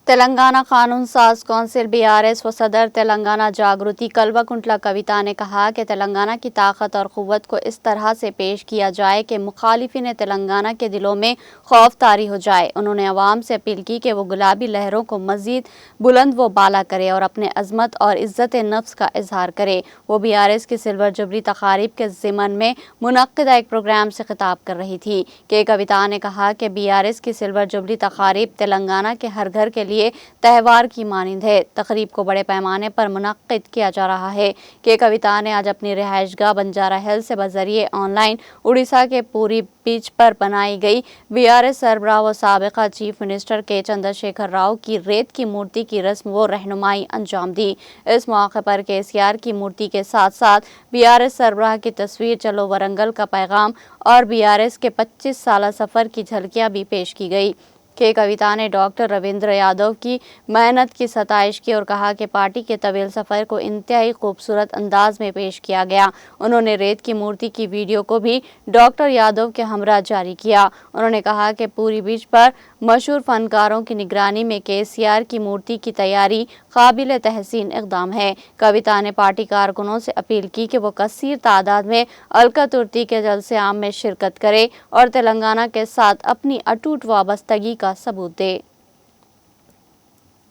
تلنگانہ قانون ساز council BRS و صدر تلنگانہ جاگرتی کلواکنٹلا کویتا نے کہا کہ تلنگانہ کی طاقت اور قوت کو اس طرح سے پیش کیا جائے کہ مخالفین تلنگانہ کے دلوں میں خوف طاری ہو جائے۔ انہوں نے عوام سے اپیل کی کہ وہ گلابی لہروں کو مزید بلند و بالا کرے اور اپنے عظمت اور عزت نفس کا اظہار کرے۔ وہ BRS کی سلور جوبلی تقاریب کے ضمن میں منعقدہ ایک پروگرام سے خطاب کر رہی تھی کہ کویتا نے کہا کہ BRS کی سلور جوبلی تقاریب تلنگانہ کے ہر گھر کے لیے تہوار کی مانند ہے۔ تقریب کو بڑے پیمانے پر منعقد کیا جا رہا ہے کہ کویتا نے آج اپنی رہائش گاہ بنجارہ ہلز سے بذریعہ آن لائن اڑیسہ کے پوری بیچ پر بنائی گئی BRS سربراہ و سابقہ چیف منسٹر کے چندر شیکھر راؤ کی ریت کی مورتی کی رسم و رہنمائی انجام دی۔ اس موقع پر KCR کی مورتی کے ساتھ ساتھ BRS سربراہ کی تصویر، چلو ورنگل کا پیغام اور BRS کے 25 سالہ سفر کی جھلکیاں بھی پیش کی گئی۔ کویتا نے ڈاکٹر رویندر یادو کی محنت کی ستائش کی اور کہا کہ پارٹی کے طویل سفر کو انتہائی خوبصورت انداز میں پیش کیا گیا۔ انہوں نے ریت کی مورتی کی ویڈیو کو بھی ڈاکٹر یادو کے ہمراہ جاری کیا۔ انہوں نے کہا کہ پوری بیچ پر مشہور فنکاروں کی نگرانی میں KCR کی مورتی کی تیاری قابل تحسین اقدام ہے۔ کویتا نے پارٹی کارکنوں سے اپیل کی کہ وہ کثیر تعداد میں الکا ترتی کے جلسے عام میں شرکت کرے اور تلنگانہ کے ساتھ اپنی اٹوٹ وابستگی کا ثبوت دے۔